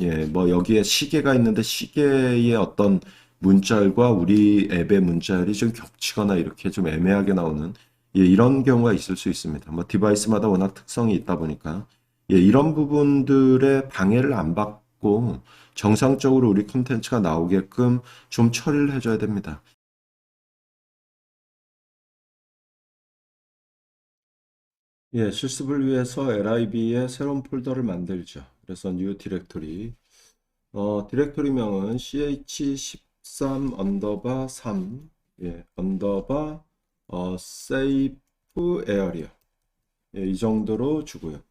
예, 뭐 여기에 시계가 있는데 시계의 어떤 문자열과 우리 앱의 문자열이 좀 겹치거나 이렇게 좀 애매하게 나오는 예, 이런 경우가 있을 수 있습니다. 뭐 디바이스마다 워낙 특성이 있다 보니까 예, 이런 부분들의 방해를 안 받고 정상적으로 우리 콘텐츠가 나오게끔 좀 처리를 해줘야 됩니다. 예, 실습을 위해서 LIB에 새로운 폴더를 만들죠. 그래서 new 디렉토리 디렉토리명은 ch13 언더바 3 예, 언더바 세이프 에어리어 예, 이 정도로 주고요.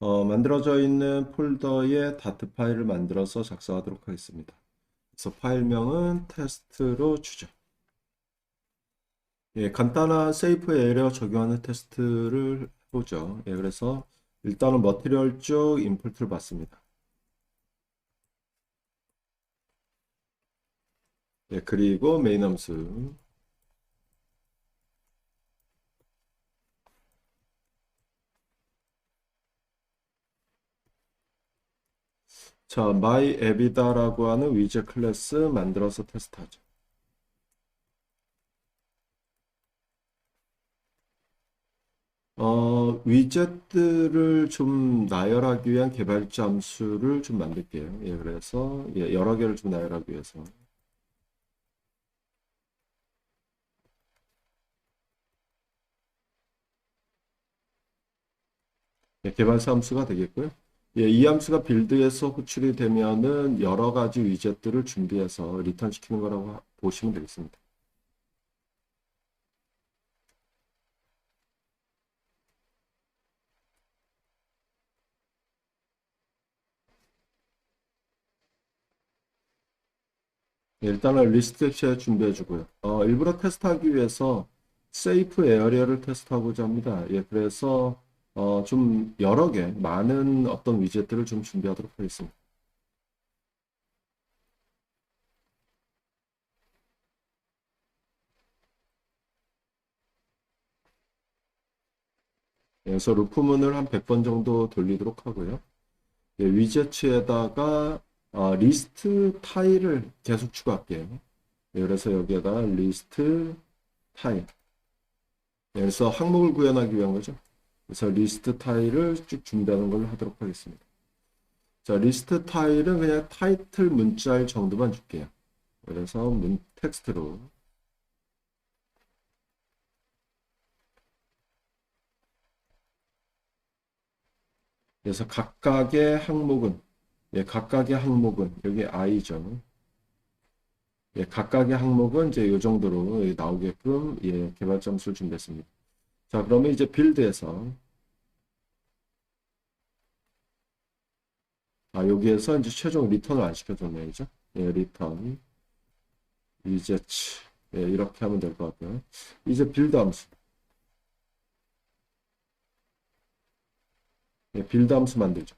만들어져 있는 폴더에 다트 파일을 만들어서 작성하도록 하겠습니다. 그래서 파일명은 테스트로 주죠. 예, 간단한 세이프 에어리어 적용하는 테스트를 해보죠. 예, 그래서 일단은 머티리얼 쪽 인풋을 받습니다. 예, 그리고 메인 함수 자, myApp이다라고 하는 위젯 클래스 만들어서 테스트하죠. 위젯들을 좀 나열하기 위한 개발자 함수를 좀 만들게요. 예, 그래서 예, 여러 개를 좀 나열하기 위해서 예, 개발자 함수가 되겠고요. 예, 이 함수가 빌드에서 호출이 되면은 여러 가지 위젯들을 준비해서 리턴 시키는 거라고 보시면 되겠습니다. 예, 일단은 리스트 셋 준비해 주고요. 일부러 테스트하기 위해서 세이프 에어리어를 테스트하고자 합니다. 예, 그래서 좀 여러 개, 많은 어떤 위젯들을 좀 준비하도록 하겠습니다. 예, 그래서 루프문을 한 100번 정도 돌리도록 하고요. 예, 위젯에다가 리스트 타일을 계속 추가할게요. 예, 그래서 여기에다 리스트 타일. 예, 그래서 항목을 구현하기 위한 거죠. 그래서 리스트 타일을 쭉 준비하는 걸로 하도록 하겠습니다. 자, 리스트 타일은 그냥 타이틀 문자일 정도만 줄게요. 그래서 텍스트로. 그래서 각각의 항목은, 예, 각각의 항목은, 여기 i죠. 예, 각각의 항목은 이제 이 정도로 나오게끔, 예, 개발 점수를 준비했습니다. 자, 그러면 이제 빌드에서, 여기에서 이제 최종 리턴을 안 시켜줬네요. 그죠? 예, 리턴, 이제, 예, 이렇게 하면 될 것 같고요. 이제 빌드 함수. 예, 빌드 함수 만들죠.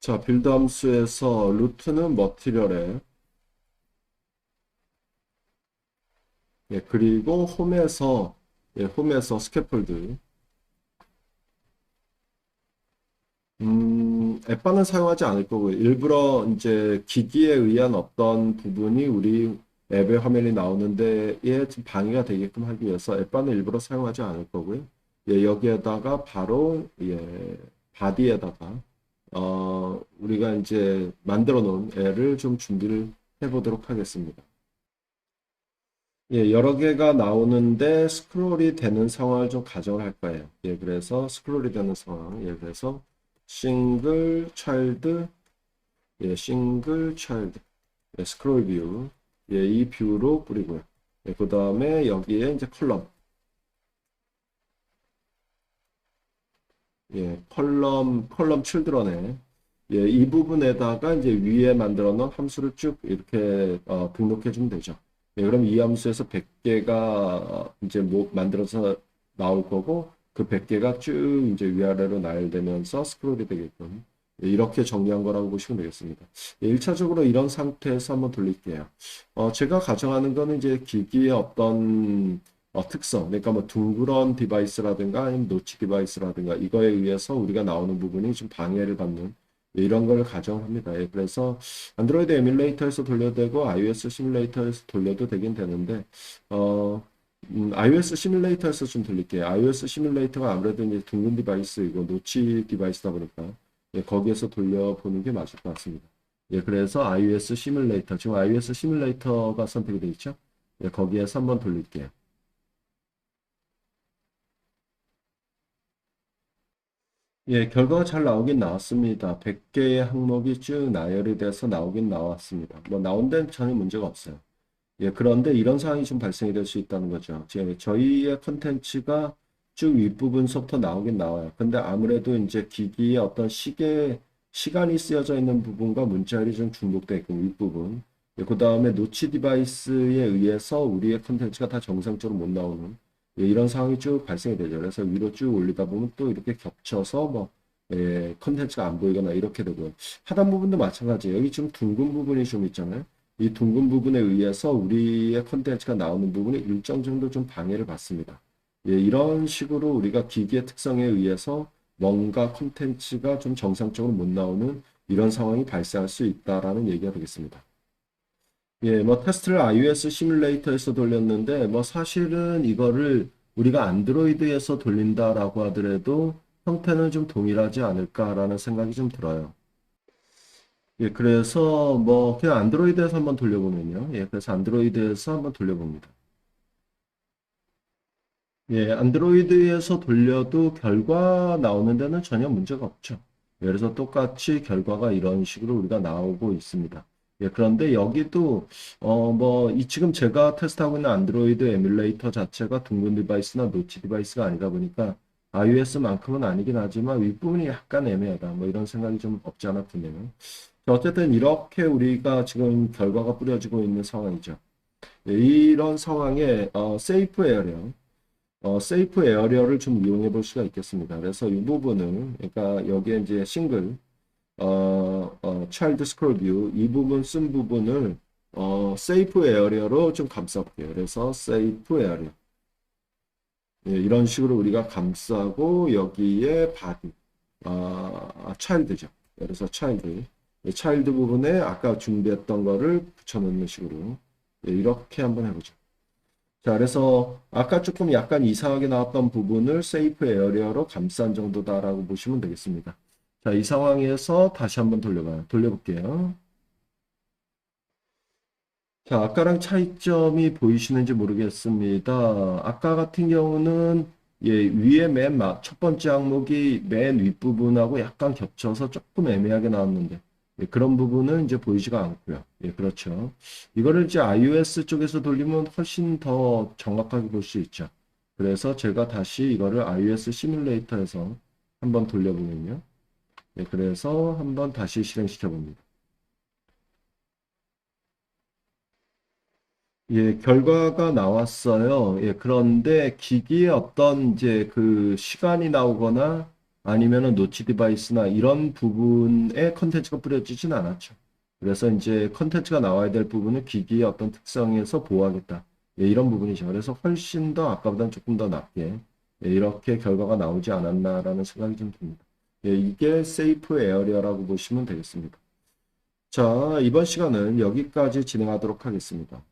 자, 빌드 함수에서 루트는 머티리얼에 예, 그리고 홈에서 예, 홈에서 스캐폴드 앱반은 사용하지 않을 거고요. 일부러 이제 기기에 의한 어떤 부분이 우리 앱의 화면이 나오는데에 좀 방해가 되게끔 하기 위해서 앱반은 일부러 사용하지 않을 거고요. 예, 여기에다가 바로 예, 바디에다가 우리가 이제 만들어 놓은 애를 좀 준비를 해 보도록 하겠습니다. 예, 여러 개가 나오는데 스크롤이 되는 상황을 좀 가정을 할 거예요. 예, 그래서 스크롤이 되는 상황. 예, 그래서 싱글 차일드, 예, 싱글 차일드, 예, 스크롤 뷰, 예, 이 뷰로 뿌리고요. 예, 그 다음에 여기에 이제 컬럼, 예, 컬럼 칠드런에, 예, 이 부분에다가 이제 위에 만들어 놓은 함수를 쭉 이렇게 등록해 주면 되죠. 예, 그럼 이 함수에서 100개가 이제 뭐 만들어서 나올 거고 그 100개가 쭉 이제 위아래로 나열되면서 스크롤이 되게끔 예, 이렇게 정리한 거라고 보시면 되겠습니다. 예, 1차적으로 이런 상태에서 한번 돌릴게요. 제가 가정하는 거는 이제 기기의 어떤 특성, 그러니까 뭐 둥그런 디바이스라든가 아니면 노치 디바이스라든가 이거에 의해서 우리가 나오는 부분이 좀 방해를 받는 예, 이런 걸 가정합니다. 예, 그래서 안드로이드 에뮬레이터에서 돌려도 되고 iOS 시뮬레이터에서 돌려도 되긴 되는데 iOS 시뮬레이터에서 좀 돌릴게요. iOS 시뮬레이터가 아무래도 이제 둥근 디바이스이고 노치 디바이스다 보니까 예, 거기에서 돌려보는 게 맞을 것 같습니다. 예, 그래서 iOS 시뮬레이터, 지금 iOS 시뮬레이터가 선택이 되어 있죠? 예, 거기에서 한번 돌릴게요. 예, 결과가 잘 나오긴 나왔습니다. 100개의 항목이 쭉 나열이 돼서 나오긴 나왔습니다. 뭐 나온 데는 전혀 문제가 없어요. 예, 그런데 이런 상황이 좀 발생이 될 수 있다는 거죠. 저희의 컨텐츠가 쭉 윗부분서부터 나오긴 나와요. 근데 아무래도 이제 기기의 어떤 시간이 쓰여져 있는 부분과 문자열이 좀 중복되어 있고, 윗부분. 예, 그 다음에 노치 디바이스에 의해서 우리의 컨텐츠가 다 정상적으로 못 나오는 예, 이런 상황이 쭉 발생이 되죠. 그래서 위로 쭉 올리다 보면 또 이렇게 겹쳐서 뭐, 예, 컨텐츠가 안 보이거나 이렇게 되고요. 하단 부분도 마찬가지예요. 여기 좀 둥근 부분이 좀 있잖아요. 이 둥근 부분에 의해서 우리의 콘텐츠가 나오는 부분이 일정 정도 좀 방해를 받습니다. 예, 이런 식으로 우리가 기기의 특성에 의해서 뭔가 콘텐츠가 좀 정상적으로 못 나오는 이런 상황이 발생할 수 있다라는 얘기가 되겠습니다. 예, 뭐 테스트를 iOS 시뮬레이터에서 돌렸는데 뭐 사실은 이거를 우리가 안드로이드에서 돌린다라고 하더라도 형태는 좀 동일하지 않을까라는 생각이 좀 들어요. 예, 그래서 뭐 그냥 안드로이드에서 한번 돌려보면요. 예, 그래서 안드로이드에서 한번 돌려봅니다. 예, 안드로이드에서 돌려도 결과 나오는 데는 전혀 문제가 없죠. 예, 그래서 똑같이 결과가 이런 식으로 우리가 나오고 있습니다. 예, 그런데 여기도 뭐 이 지금 제가 테스트하고 있는 안드로이드 에뮬레이터 자체가 둥근 디바이스나 노치 디바이스가 아니다 보니까 iOS만큼은 아니긴 하지만 윗부분이 약간 애매하다. 뭐 이런 생각이 좀 없지 않아 드네요. 자, 어쨌든 이렇게 우리가 지금 결과가 뿌려지고 있는 상황이죠. 예, 이런 상황에 세이프 에어리어를 좀 이용해 볼 수가 있겠습니다. 그래서 이 부분을 그러니까 여기에 이제 싱글 차일드 스크롤 뷰 이 부분 쓴 부분을 세이프 에어리어로 좀 감싸 볼게요. 그래서 세이프 에어리어 예, 이런 식으로 우리가 감싸고 여기에 바디 차일드죠. 그래서 차일드 차일드 부분에 아까 준비했던 거를 붙여넣는 식으로 예, 이렇게 한번 해보죠. 자, 그래서 아까 조금 약간 이상하게 나왔던 부분을 세이프 에어리어로 감싼 정도다라고 보시면 되겠습니다. 자, 이 상황에서 다시 한번 돌려볼게요. 자, 아까랑 차이점이 보이시는지 모르겠습니다. 아까 같은 경우는 예, 위에 첫 번째 항목이 맨 윗부분하고 약간 겹쳐서 조금 애매하게 나왔는데 예, 그런 부분은 이제 보이지가 않고요. 예, 그렇죠. 이거를 이제 iOS 쪽에서 돌리면 훨씬 더 정확하게 볼 수 있죠. 그래서 제가 다시 이거를 iOS 시뮬레이터에서 한번 돌려보면요. 예, 그래서 한번 다시 실행시켜 봅니다. 예, 결과가 나왔어요. 예, 그런데 기기에 어떤 이제 그 시간이 나오거나 아니면은 노치 디바이스나 이런 부분에 컨텐츠가 뿌려지진 않았죠. 그래서 이제 컨텐츠가 나와야 될 부분은 기기의 어떤 특성에서 보호하겠다. 예, 이런 부분이죠. 그래서 훨씬 더 아까보다는 조금 더 낮게 예, 이렇게 결과가 나오지 않았나라는 생각이 좀 듭니다. 예, 이게 세이프 에어리어라고 보시면 되겠습니다. 자, 이번 시간은 여기까지 진행하도록 하겠습니다.